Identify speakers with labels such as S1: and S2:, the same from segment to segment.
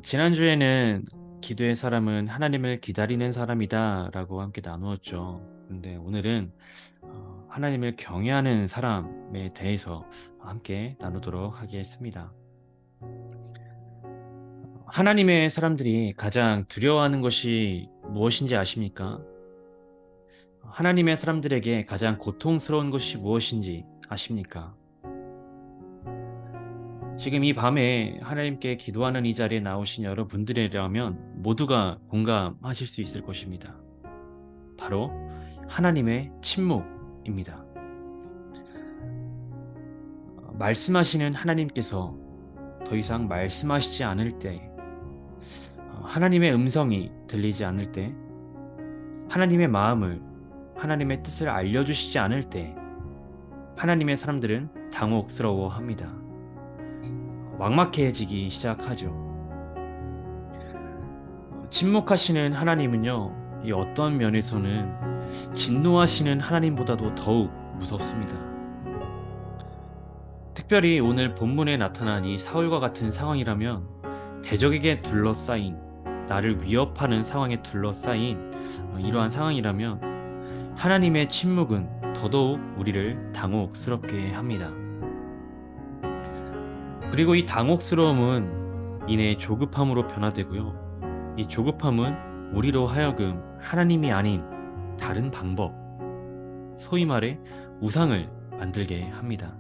S1: 지난주에는 기도의 사람은 하나님을 기다리는 사람이다 라고 함께 나누었죠. 근데 오늘은 하나님을 경외하는 사람에 대해서 함께 나누도록 하겠습니다. 하나님의 사람들이 가장 두려워하는 것이 무엇인지 아십니까? 하나님의 사람들에게 가장 고통스러운 것이 무엇인지 아십니까? 지금 이 밤에 하나님께 기도하는 이 자리에 나오신 여러분들이라면 모두가 공감하실 수 있을 것입니다. 바로 하나님의 침묵입니다. 말씀하시는 하나님께서 더 이상 말씀하시지 않을 때, 하나님의 음성이 들리지 않을 때, 하나님의 마음을, 하나님의 뜻을 알려주시지 않을 때, 하나님의 사람들은 당혹스러워합니다. 막막해지기 시작하죠. 침묵하시는 하나님은요, 이 어떤 면에서는 진노하시는 하나님보다도 더욱 무섭습니다. 특별히 오늘 본문에 나타난 이 사울과 같은 상황이라면 대적에게 둘러싸인, 나를 위협하는 상황에 둘러싸인 이러한 상황이라면 하나님의 침묵은 더더욱 우리를 당혹스럽게 합니다. 그리고 이 당혹스러움은 이내 조급함으로 변화되고요. 이 조급함은 우리로 하여금 하나님이 아닌 다른 방법, 소위 말해 우상을 만들게 합니다.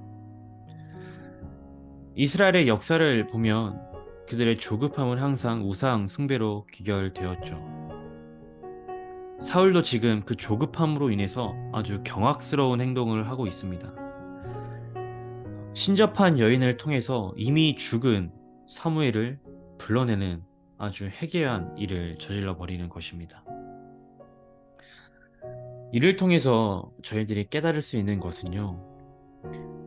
S1: 이스라엘의 역사를 보면 그들의 조급함은 항상 우상 숭배로 귀결되었죠. 사울도 지금 그 조급함으로 인해서 아주 경악스러운 행동을 하고 있습니다. 신접한 여인을 통해서 이미 죽은 사무엘을 불러내는 아주 해괴한 일을 저질러 버리는 것입니다. 이를 통해서 저희들이 깨달을 수 있는 것은요,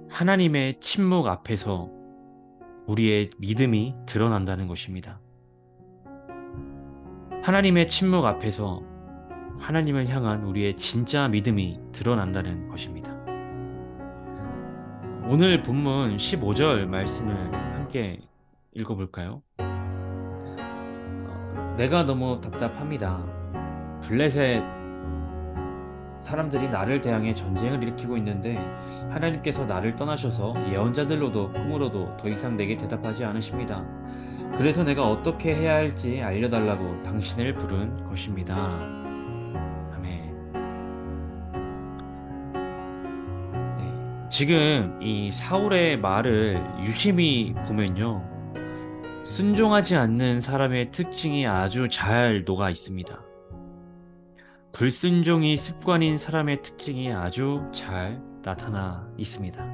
S1: 하나님의 침묵 앞에서 우리의 믿음이 드러난다는 것입니다. 하나님의 침묵 앞에서 하나님을 향한 우리의 진짜 믿음이 드러난다는 것입니다. 오늘 본문 15절 말씀을 함께 읽어볼까요? 내가 너무 답답합니다. 블레셋 사람들이 나를 대항해 전쟁을 일으키고 있는데 하나님께서 나를 떠나셔서 예언자들로도 꿈으로도 더 이상 내게 대답하지 않으십니다. 그래서 내가 어떻게 해야 할지 알려달라고 당신을 부른 것입니다. 아멘. 네. 지금 이 사울의 말을 유심히 보면요, 순종하지 않는 사람의 특징이 아주 잘 녹아 있습니다. 불순종이 습관인 사람의 특징이 아주 잘 나타나 있습니다.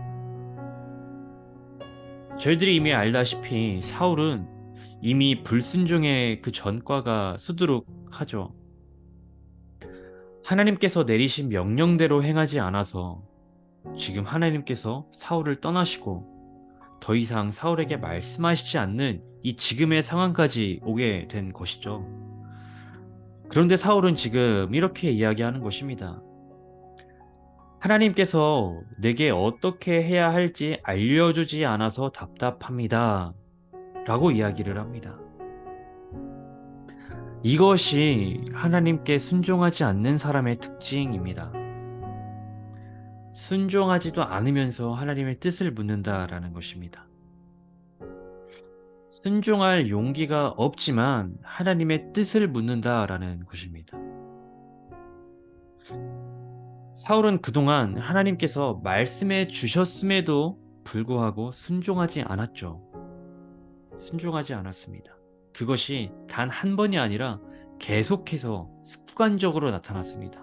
S1: 저희들이 이미 알다시피 사울은 이미 불순종의 그 전과가 수두룩하죠. 하나님께서 내리신 명령대로 행하지 않아서 지금 하나님께서 사울을 떠나시고 더 이상 사울에게 말씀하시지 않는 이 지금의 상황까지 오게 된 것이죠. 그런데 사울은 지금 이렇게 이야기하는 것입니다. 하나님께서 내게 어떻게 해야 할지 알려주지 않아서 답답합니다. 라고 이야기를 합니다. 이것이 하나님께 순종하지 않는 사람의 특징입니다. 순종하지도 않으면서 하나님의 뜻을 묻는다라는 것입니다. 순종할 용기가 없지만 하나님의 뜻을 묻는다라는 것입니다. 사울은 그동안 하나님께서 말씀해 주셨음에도 불구하고 순종하지 않았죠. 순종하지 않았습니다. 그것이 단 한 번이 아니라 계속해서 습관적으로 나타났습니다.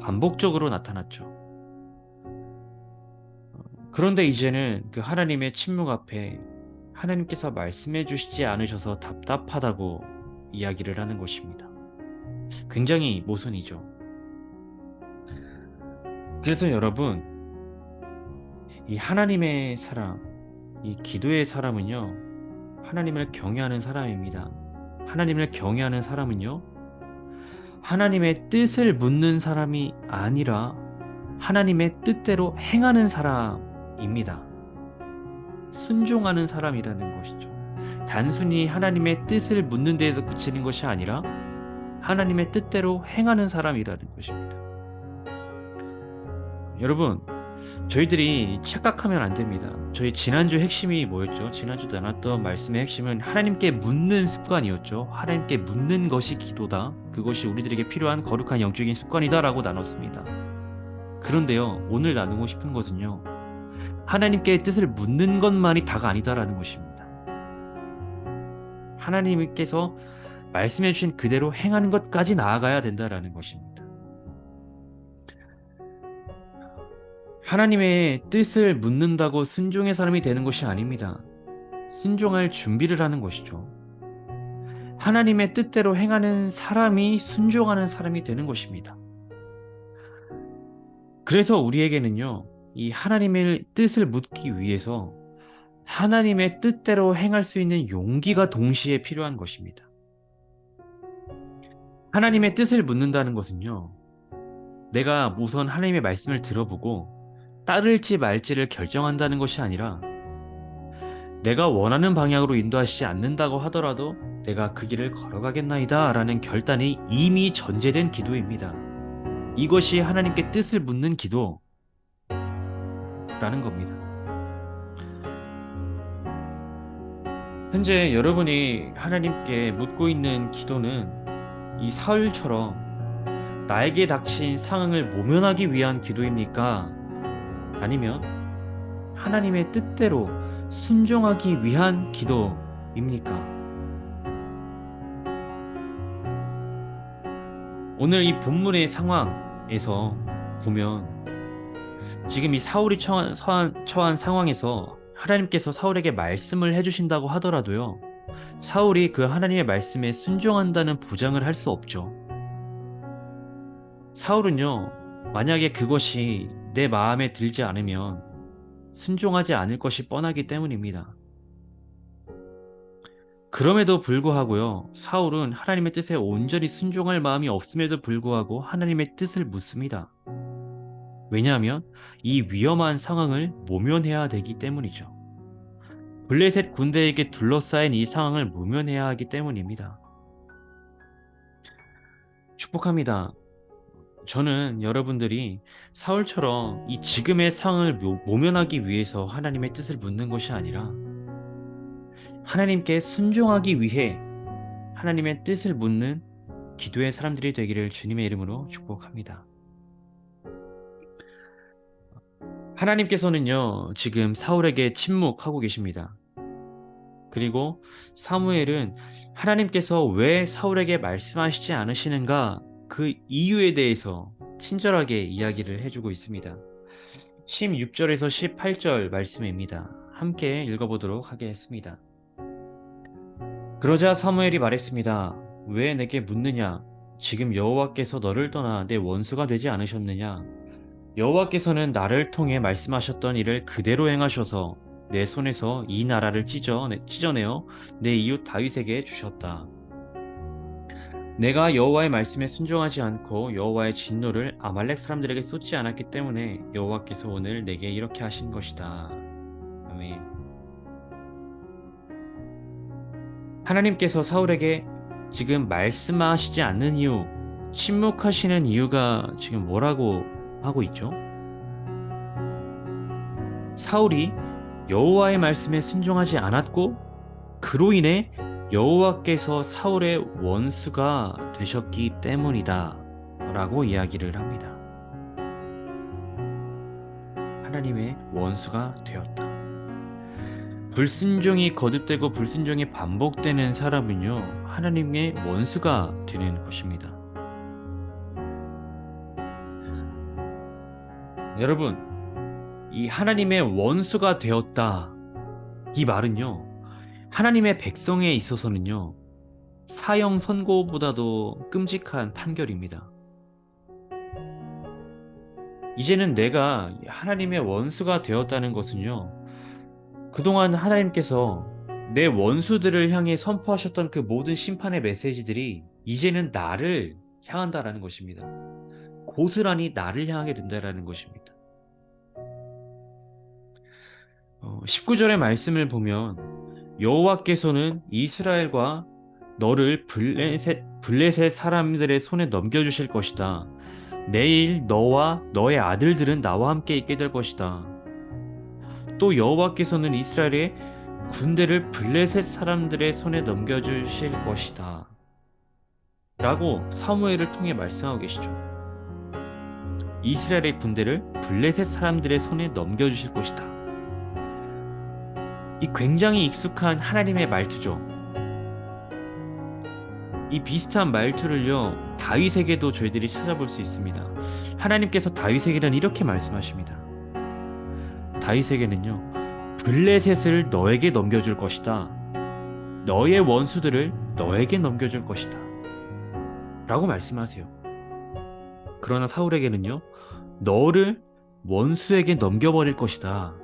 S1: 반복적으로 나타났죠. 그런데 이제는 그 하나님의 침묵 앞에 하나님께서 말씀해 주시지 않으셔서 답답하다고 이야기를 하는 것입니다. 굉장히 모순이죠. 그래서 여러분, 이 하나님의 사람, 이 기도의 사람은요, 하나님을 경외하는 사람입니다. 하나님을 경외하는 사람은요, 하나님의 뜻을 묻는 사람이 아니라 하나님의 뜻대로 행하는 사람입니다. 순종하는 사람이라는 것이죠. 단순히 하나님의 뜻을 묻는 데에서 그치는 것이 아니라 하나님의 뜻대로 행하는 사람이라는 것입니다. 여러분, 저희들이 착각하면 안 됩니다. 저희 지난주 핵심이 뭐였죠? 지난주 나눴던 말씀의 핵심은 하나님께 묻는 습관이었죠. 하나님께 묻는 것이 기도다. 그것이 우리들에게 필요한 거룩한 영적인 습관이다라고 나눴습니다. 그런데요, 오늘 나누고 싶은 것은요, 하나님께 뜻을 묻는 것만이 다가 아니다라는 것입니다. 하나님께서 말씀해 주신 그대로 행하는 것까지 나아가야 된다라는 것입니다. 하나님의 뜻을 묻는다고 순종의 사람이 되는 것이 아닙니다. 순종할 준비를 하는 것이죠. 하나님의 뜻대로 행하는 사람이 순종하는 사람이 되는 것입니다. 그래서 우리에게는요, 이 하나님의 뜻을 묻기 위해서 하나님의 뜻대로 행할 수 있는 용기가 동시에 필요한 것입니다. 하나님의 뜻을 묻는다는 것은요, 내가 우선 하나님의 말씀을 들어보고 따를지 말지를 결정한다는 것이 아니라 내가 원하는 방향으로 인도하시지 않는다고 하더라도 내가 그 길을 걸어가겠나이다 라는 결단이 이미 전제된 기도입니다. 이것이 하나님께 뜻을 묻는 기도라는 겁니다. 현재 여러분이 하나님께 묻고 있는 기도는 이 사울처럼 나에게 닥친 상황을 모면하기 위한 기도입니까? 아니면 하나님의 뜻대로 순종하기 위한 기도입니까? 오늘 이 본문의 상황에서 보면 지금 이 사울이 처한 상황에서 하나님께서 사울에게 말씀을 해주신다고 하더라도요, 사울이 그 하나님의 말씀에 순종한다는 보장을 할 수 없죠. 사울은요, 만약에 그것이 내 마음에 들지 않으면 순종하지 않을 것이 뻔하기 때문입니다. 그럼에도 불구하고요, 사울은 하나님의 뜻에 온전히 순종할 마음이 없음에도 불구하고 하나님의 뜻을 묻습니다. 왜냐하면 이 위험한 상황을 모면해야 되기 때문이죠. 블레셋 군대에게 둘러싸인 이 상황을 모면해야 하기 때문입니다. 축복합니다. 저는 여러분들이 사울처럼 이 지금의 상황을 모면하기 위해서 하나님의 뜻을 묻는 것이 아니라 하나님께 순종하기 위해 하나님의 뜻을 묻는 기도의 사람들이 되기를 주님의 이름으로 축복합니다. 하나님께서는요, 지금 사울에게 침묵하고 계십니다. 그리고 사무엘은 하나님께서 왜 사울에게 말씀하시지 않으시는가 그 이유에 대해서 친절하게 이야기를 해주고 있습니다. 16절에서 18절 말씀입니다. 함께 읽어보도록 하겠습니다. 그러자 사무엘이 말했습니다. 왜 내게 묻느냐? 지금 여호와께서 너를 떠나 내 원수가 되지 않으셨느냐? 여호와께서는 나를 통해 말씀하셨던 일을 그대로 행하셔서 내 손에서 이 나라를 찢어내어 내 이웃 다윗에게 주셨다. 내가 여호와의 말씀에 순종하지 않고 여호와의 진노를 아말렉 사람들에게 쏟지 않았기 때문에 여호와께서 오늘 내게 이렇게 하신 것이다. 아멘. 하나님께서 사울에게 지금 말씀하시지 않는 이유, 침묵하시는 이유가 지금 뭐라고 하고 있죠? 사울이 여호와의 말씀에 순종하지 않았고 그로 인해 여호와께서 사울의 원수가 되셨기 때문이다 라고 이야기를 합니다. 하나님의 원수가 되었다. 불순종이 거듭되고 불순종이 반복되는 사람은요, 하나님의 원수가 되는 것입니다. 여러분, 이 하나님의 원수가 되었다, 이 말은요, 하나님의 백성에 있어서는요, 사형 선고보다도 끔찍한 판결입니다. 이제는 내가 하나님의 원수가 되었다는 것은요, 그동안 하나님께서 내 원수들을 향해 선포하셨던 그 모든 심판의 메시지들이 이제는 나를 향한다라는 것입니다. 고스란히 나를 향하게 된다라는 것입니다. 19절의 말씀을 보면 여호와께서는 이스라엘과 너를 블레셋 사람들의 손에 넘겨주실 것이다. 내일 너와 너의 아들들은 나와 함께 있게 될 것이다. 또 여호와께서는 이스라엘의 군대를 블레셋 사람들의 손에 넘겨주실 것이다. 라고 사무엘을 통해 말씀하고 계시죠. 이스라엘의 군대를 블레셋 사람들의 손에 넘겨주실 것이다. 이 굉장히 익숙한 하나님의 말투죠. 이 비슷한 말투를요, 다윗에게도 저희들이 찾아볼 수 있습니다. 하나님께서 다윗에게는 이렇게 말씀하십니다. 다윗에게는요, 블레셋을 너에게 넘겨줄 것이다. 너의 원수들을 너에게 넘겨줄 것이다. 라고 말씀하세요. 그러나 사울에게는요, 너를 원수에게 넘겨버릴 것이다.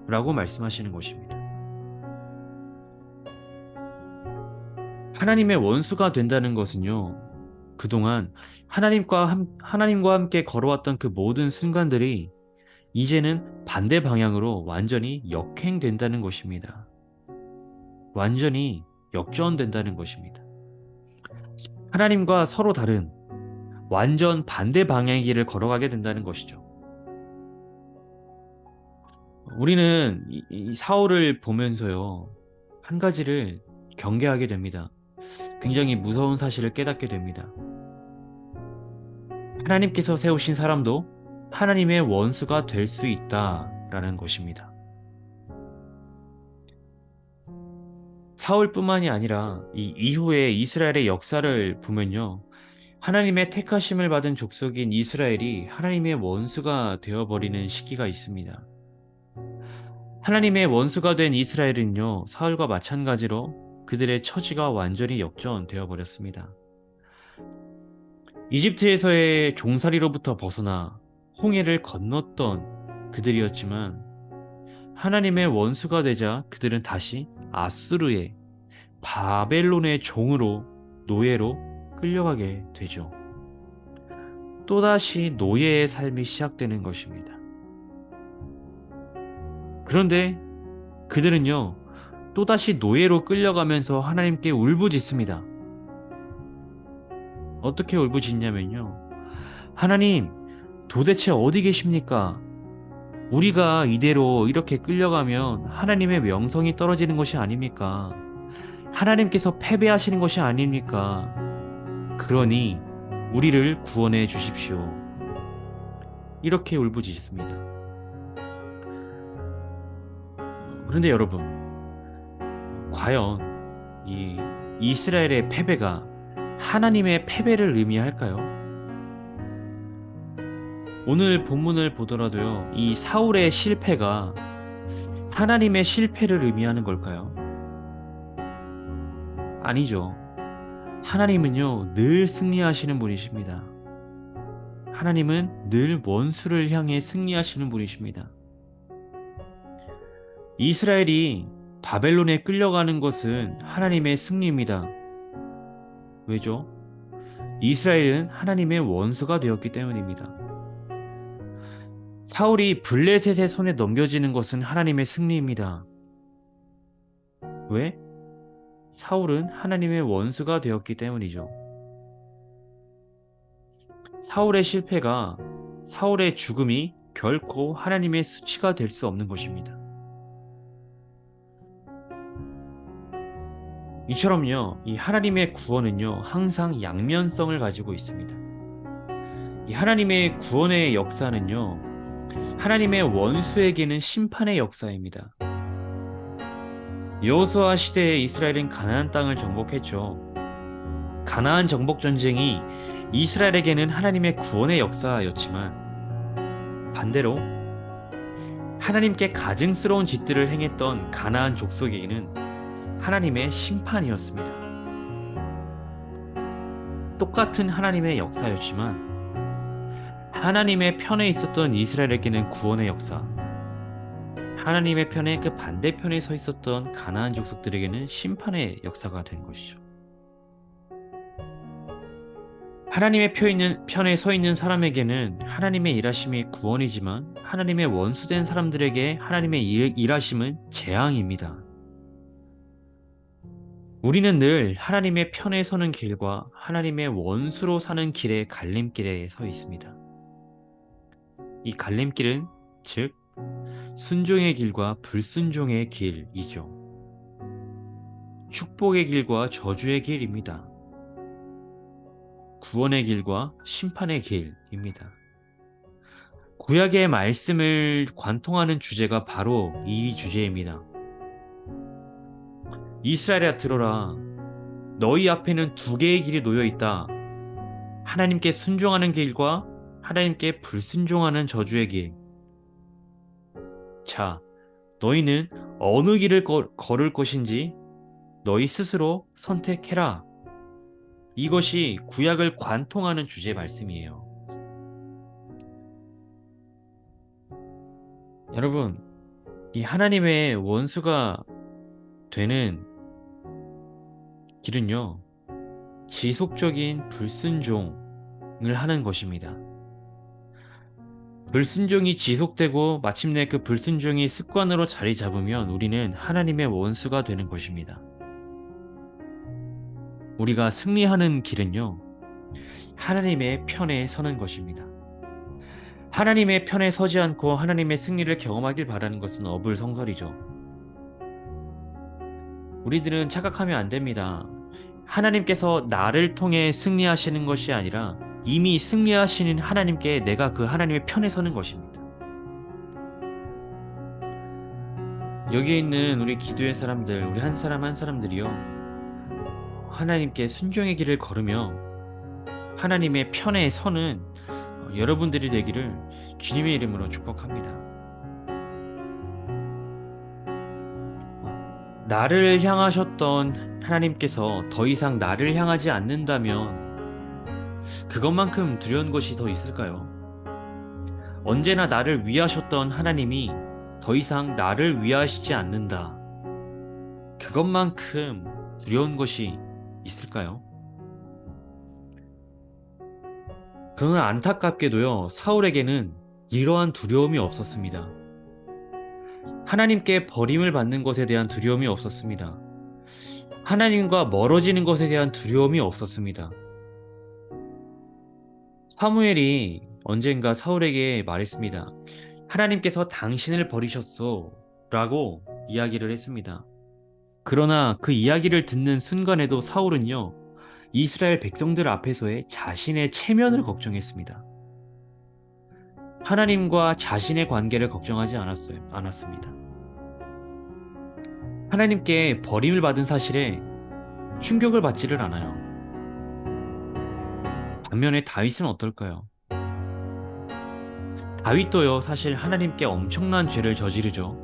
S1: 라고 말씀하시는 것입니다. 하나님의 원수가 된다는 것은요, 그동안 하나님과 함께 걸어왔던 그 모든 순간들이 이제는 반대 방향으로 완전히 역행된다는 것입니다. 완전히 역전된다는 것입니다. 하나님과 서로 다른 완전 반대 방향의 길을 걸어가게 된다는 것이죠. 우리는 이 사울을 보면서요, 한 가지를 경계하게 됩니다. 굉장히 무서운 사실을 깨닫게 됩니다. 하나님께서 세우신 사람도 하나님의 원수가 될 수 있다라는 것입니다. 사울뿐만이 아니라 이 이후에 이스라엘의 역사를 보면요, 하나님의 택하심을 받은 족속인 이스라엘이 하나님의 원수가 되어버리는 시기가 있습니다. 하나님의 원수가 된 이스라엘은요, 사울과 마찬가지로 그들의 처지가 완전히 역전되어 버렸습니다. 이집트에서의 종살이로부터 벗어나 홍해를 건넜던 그들이었지만 하나님의 원수가 되자 그들은 다시 아수르의 바벨론의 종으로 노예로 끌려가게 되죠. 또다시 노예의 삶이 시작되는 것입니다. 그런데 그들은요, 또다시 노예로 끌려가면서 하나님께 울부짖습니다. 어떻게 울부짖냐면요, 하나님, 도대체 어디 계십니까? 우리가 이대로 이렇게 끌려가면 하나님의 명성이 떨어지는 것이 아닙니까? 하나님께서 패배하시는 것이 아닙니까? 그러니 우리를 구원해 주십시오. 이렇게 울부짖습니다. 그런데 여러분, 과연 이 이스라엘의 패배가 하나님의 패배를 의미할까요? 오늘 본문을 보더라도요, 이 사울의 실패가 하나님의 실패를 의미하는 걸까요? 아니죠. 하나님은요, 늘 승리하시는 분이십니다. 하나님은 늘 원수를 향해 승리하시는 분이십니다. 이스라엘이 바벨론에 끌려가는 것은 하나님의 승리입니다. 왜죠? 이스라엘은 하나님의 원수가 되었기 때문입니다. 사울이 블레셋의 손에 넘겨지는 것은 하나님의 승리입니다. 왜? 사울은 하나님의 원수가 되었기 때문이죠. 사울의 실패가, 사울의 죽음이 결코 하나님의 수치가 될 수 없는 것입니다. 이처럼요, 이 하나님의 구원은요, 항상 양면성을 가지고 있습니다. 이 하나님의 구원의 역사는요, 하나님의 원수에게는 심판의 역사입니다. 여호수아 시대에 이스라엘은 가나안 땅을 정복했죠. 가나안 정복 전쟁이 이스라엘에게는 하나님의 구원의 역사였지만 반대로 하나님께 가증스러운 짓들을 행했던 가나안 족속에게는 하나님의 심판이었습니다. 똑같은 하나님의 역사였지만 하나님의 편에 있었던 이스라엘에게는 구원의 역사, 하나님의 편에 그 반대편에 서 있었던 가나안 족속들에게는 심판의 역사가 된 것이죠. 하나님의 편에 서 있는 사람에게는 하나님의 일하심이 구원이지만 하나님의 원수된 사람들에게 하나님의 일하심은 재앙입니다. 우리는 늘 하나님의 편에 서는 길과 하나님의 원수로 사는 길의 갈림길에 서 있습니다. 이 갈림길은 즉 순종의 길과 불순종의 길이죠. 축복의 길과 저주의 길입니다. 구원의 길과 심판의 길입니다. 구약의 말씀을 관통하는 주제가 바로 이 주제입니다. 이스라엘아 들어라. 너희 앞에는 두 개의 길이 놓여 있다. 하나님께 순종하는 길과 하나님께 불순종하는 저주의 길. 자, 너희는 어느 길을 걸을 것인지 너희 스스로 선택해라. 이것이 구약을 관통하는 주제 말씀이에요. 여러분, 이 하나님의 원수가 되는 길은요, 지속적인 불순종을 하는 것입니다. 불순종이 지속되고 마침내 그 불순종이 습관으로 자리 잡으면 우리는 하나님의 원수가 되는 것입니다. 우리가 승리하는 길은요, 하나님의 편에 서는 것입니다. 하나님의 편에 서지 않고 하나님의 승리를 경험하길 바라는 것은 어불성설이죠. 우리들은 착각하면 안 됩니다. 하나님께서 나를 통해 승리하시는 것이 아니라 이미 승리하시는 하나님께 내가 그 하나님의 편에 서는 것입니다. 여기에 있는 우리 기도의 사람들, 우리 한 사람 한 사람들이요, 하나님께 순종의 길을 걸으며 하나님의 편에 서는 여러분들이 되기를 주님의 이름으로 축복합니다. 나를 향하셨던 하나님께서 더 이상 나를 향하지 않는다면 그것만큼 두려운 것이 더 있을까요? 언제나 나를 위하셨던 하나님이 더 이상 나를 위하시지 않는다. 그것만큼 두려운 것이 있을까요? 그러나 안타깝게도요, 사울에게는 이러한 두려움이 없었습니다. 하나님께 버림을 받는 것에 대한 두려움이 없었습니다. 하나님과 멀어지는 것에 대한 두려움이 없었습니다. 사무엘이 언젠가 사울에게 말했습니다. 하나님께서 당신을 버리셨소 라고 이야기를 했습니다. 그러나 그 이야기를 듣는 순간에도 사울은요, 이스라엘 백성들 앞에서의 자신의 체면을 걱정했습니다. 하나님과 자신의 관계를 걱정하지 않았습니다. 하나님께 버림을 받은 사실에 충격을 받지를 않아요. 반면에 다윗은 어떨까요? 다윗도요, 사실 하나님께 엄청난 죄를 저지르죠.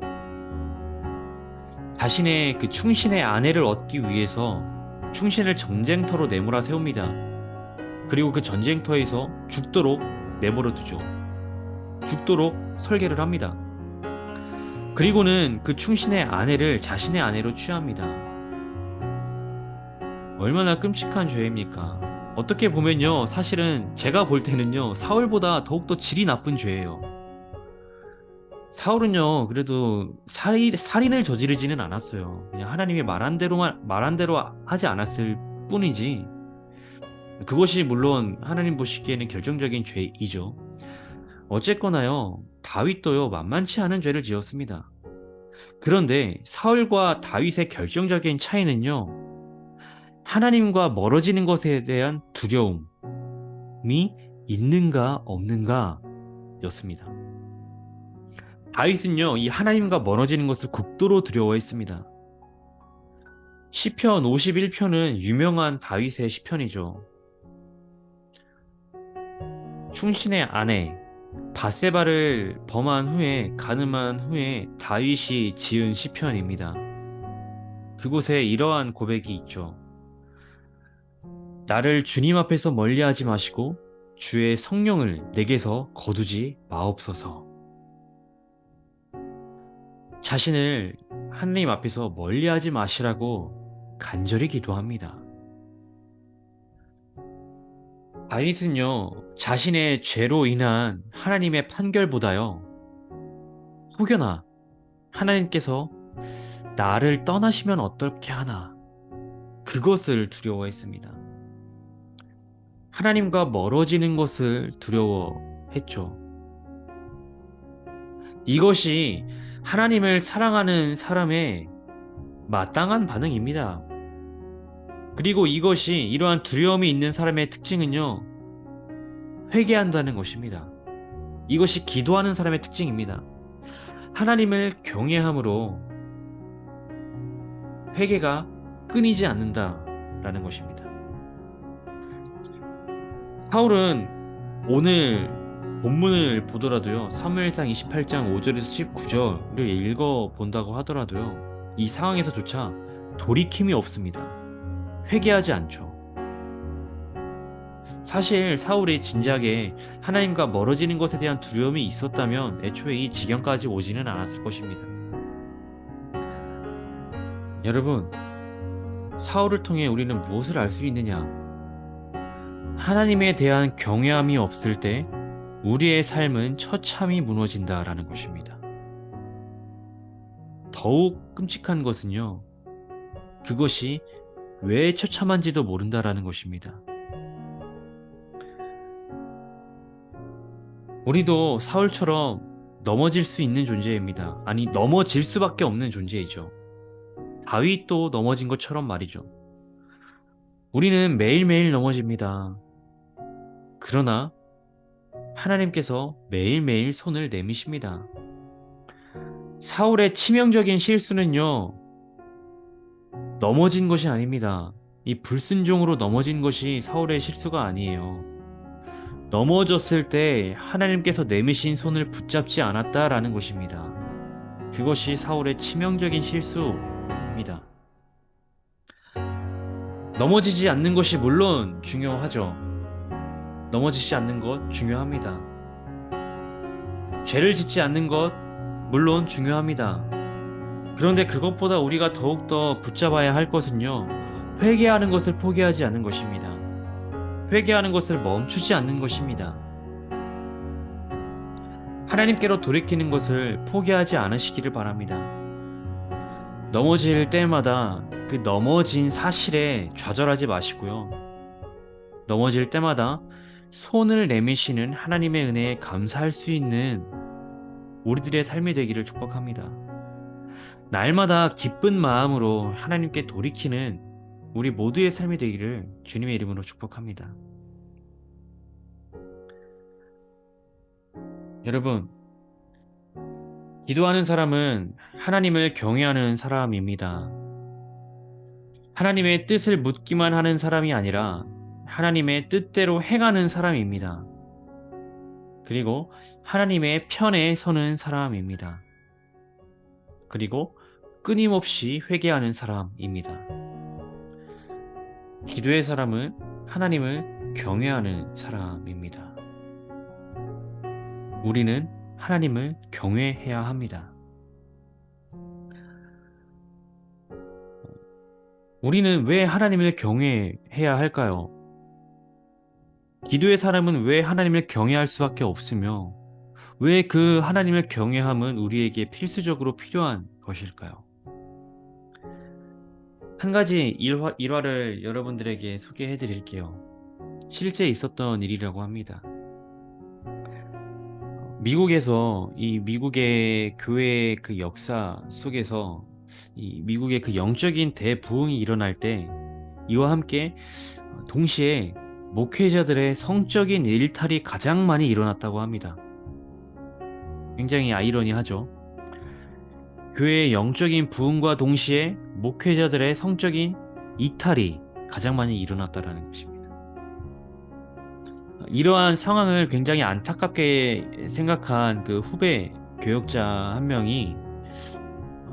S1: 자신의 그 충신의 아내를 얻기 위해서 충신을 전쟁터로 내몰아 세웁니다. 그리고 그 전쟁터에서 죽도록 내버려 두죠. 죽도록 설계를 합니다. 그리고는 그 충신의 아내를 자신의 아내로 취합니다. 얼마나 끔찍한 죄입니까? 어떻게 보면요, 사실은 제가 볼 때는요, 사울보다 더욱더 질이 나쁜 죄예요. 사울은요, 그래도 살인을 저지르지는 않았어요. 그냥 하나님이 말한 대로 하지 않았을 뿐이지, 그것이 물론 하나님 보시기에는 결정적인 죄이죠. 어쨌거나요, 다윗도요, 만만치 않은 죄를 지었습니다. 그런데 사울과 다윗의 결정적인 차이는요, 하나님과 멀어지는 것에 대한 두려움이 있는가 없는가 였습니다. 다윗은요, 이 하나님과 멀어지는 것을 극도로 두려워했습니다. 시편 51편은 유명한 다윗의 시편이죠. 충신의 아내 바세바를 범한 후에 간음한 후에 다윗이 지은 시편입니다. 그곳에 이러한 고백이 있죠. 나를 주님 앞에서 멀리하지 마시고 주의 성령을 내게서 거두지 마옵소서. 자신을 하나님 앞에서 멀리하지 마시라고 간절히 기도합니다. 다윗은요, 자신의 죄로 인한 하나님의 판결보다요, 혹여나 하나님께서 나를 떠나시면 어떻게 하나, 그것을 두려워했습니다. 하나님과 멀어지는 것을 두려워했죠. 이것이 하나님을 사랑하는 사람의 마땅한 반응입니다. 그리고 이것이 이러한 두려움이 있는 사람의 특징은요, 회개한다는 것입니다. 이것이 기도하는 사람의 특징입니다. 하나님을 경외함으로 회개가 끊이지 않는다라는 것입니다. 사울은 오늘 본문을 보더라도요, 사무엘상 28장 5절에서 19절을 읽어 본다고 하더라도요, 이 상황에서조차 돌이킴이 없습니다. 회개하지 않죠. 사실 사울이 진작에 하나님과 멀어지는 것에 대한 두려움이 있었다면 애초에 이 지경까지 오지는 않았을 것입니다. 여러분, 사울을 통해 우리는 무엇을 알 수 있느냐? 하나님에 대한 경외함이 없을 때 우리의 삶은 처참히 무너진다라는 것입니다. 더욱 끔찍한 것은요, 그것이 왜 처참한지도 모른다라는 것입니다. 우리도 사울처럼 넘어질 수 있는 존재입니다. 아니, 넘어질 수밖에 없는 존재이죠. 다윗도 넘어진 것처럼 말이죠. 우리는 매일매일 넘어집니다. 그러나 하나님께서 매일매일 손을 내미십니다. 사울의 치명적인 실수는요, 넘어진 것이 아닙니다. 이 불순종으로 넘어진 것이 사울의 실수가 아니에요. 넘어졌을 때 하나님께서 내미신 손을 붙잡지 않았다라는 것입니다. 그것이 사울의 치명적인 실수입니다. 넘어지지 않는 것이 물론 중요하죠. 넘어지지 않는 것 중요합니다. 죄를 짓지 않는 것 물론 중요합니다. 그런데 그것보다 우리가 더욱더 붙잡아야 할 것은요, 회개하는 것을 포기하지 않는 것입니다. 회개하는 것을 멈추지 않는 것입니다. 하나님께로 돌이키는 것을 포기하지 않으시기를 바랍니다. 넘어질 때마다 그 넘어진 사실에 좌절하지 마시고요. 넘어질 때마다 손을 내미시는 하나님의 은혜에 감사할 수 있는 우리들의 삶이 되기를 축복합니다. 날마다 기쁜 마음으로 하나님께 돌이키는 우리 모두의 삶이 되기를 주님의 이름으로 축복합니다. 여러분, 기도하는 사람은 하나님을 경외하는 사람입니다. 하나님의 뜻을 묻기만 하는 사람이 아니라 하나님의 뜻대로 행하는 사람입니다. 그리고 하나님의 편에 서는 사람입니다. 그리고 끊임없이 회개하는 사람입니다. 기도의 사람은 하나님을 경외하는 사람입니다. 우리는 하나님을 경외해야 합니다. 우리는 왜 하나님을 경외해야 할까요? 기도의 사람은 왜 하나님을 경외할 수밖에 없으며 왜 그 하나님을 경외함은 우리에게 필수적으로 필요한 것일까요? 한 가지 일화를 여러분들에게 소개해 드릴게요. 실제 있었던 일이라고 합니다. 미국에서 이 미국의 교회의 그 역사 속에서 이 미국의 그 영적인 대부흥이 일어날 때 이와 함께 동시에 목회자들의 성적인 일탈이 가장 많이 일어났다고 합니다. 굉장히 아이러니하죠. 교회의 영적인 부흥과 동시에 목회자들의 성적인 이탈이 가장 많이 일어났다라는 것입니다. 이러한 상황을 굉장히 안타깝게 생각한 그 후배 교역자 한 명이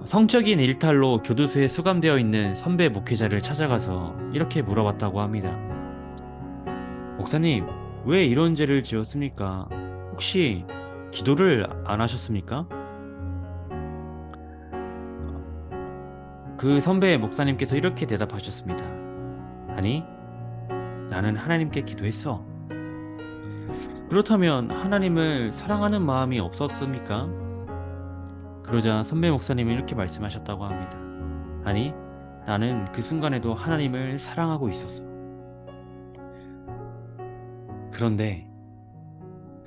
S1: 성적인 일탈로 교도소에 수감되어 있는 선배 목회자를 찾아가서 이렇게 물어봤다고 합니다. 목사님, 왜 이런 죄를 지었습니까? 혹시 기도를 안 하셨습니까? 그 선배 목사님께서 이렇게 대답하셨습니다. 아니, 나는 하나님께 기도했어. 그렇다면 하나님을 사랑하는 마음이 없었습니까? 그러자 선배 목사님이 이렇게 말씀하셨다고 합니다. 아니, 나는 그 순간에도 하나님을 사랑하고 있었어. 그런데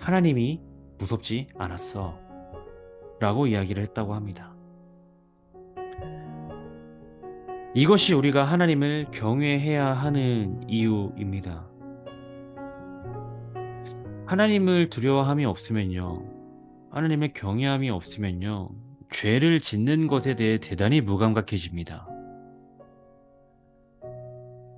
S1: 하나님이 무섭지 않았어. 라고 이야기를 했다고 합니다. 이것이 우리가 하나님을 경외해야 하는 이유입니다. 하나님을 두려워함이 없으면요, 하나님의 경외함이 없으면요, 죄를 짓는 것에 대해 대단히 무감각해집니다.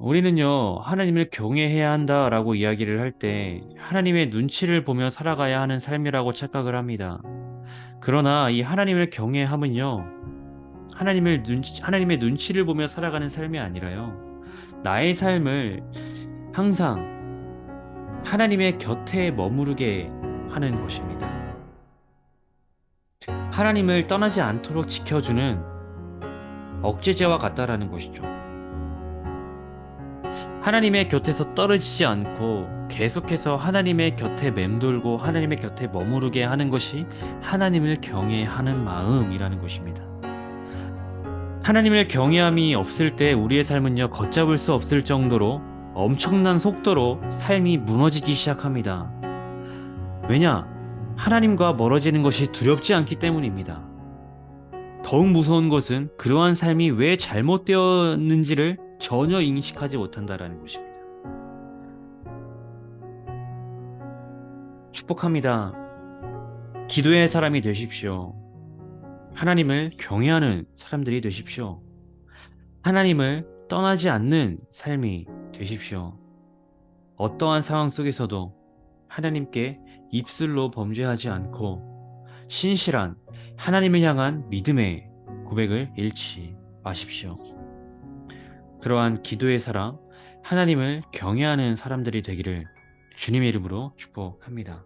S1: 우리는요, 하나님을 경외해야 한다라고 이야기를 할 때 하나님의 눈치를 보며 살아가야 하는 삶이라고 착각을 합니다. 그러나 이 하나님을 경외함은요, 하나님의 눈치를 보며 살아가는 삶이 아니라요, 나의 삶을 항상 하나님의 곁에 머무르게 하는 것입니다. 하나님을 떠나지 않도록 지켜주는 억제제와 같다라는 것이죠. 하나님의 곁에서 떨어지지 않고 계속해서 하나님의 곁에 맴돌고 하나님의 곁에 머무르게 하는 것이 하나님을 경외하는 마음이라는 것입니다. 하나님을 경외함이 없을 때 우리의 삶은요, 걷잡을 수 없을 정도로 엄청난 속도로 삶이 무너지기 시작합니다. 왜냐? 하나님과 멀어지는 것이 두렵지 않기 때문입니다. 더욱 무서운 것은 그러한 삶이 왜 잘못되었는지를 전혀 인식하지 못한다라는 것입니다. 축복합니다. 기도의 사람이 되십시오. 하나님을 경외하는 사람들이 되십시오. 하나님을 떠나지 않는 삶이 되십시오. 어떠한 상황 속에서도 하나님께 입술로 범죄하지 않고 신실한 하나님을 향한 믿음의 고백을 잃지 마십시오. 그러한 기도의 사람, 하나님을 경외하는 사람들이 되기를 주님의 이름으로 축복합니다.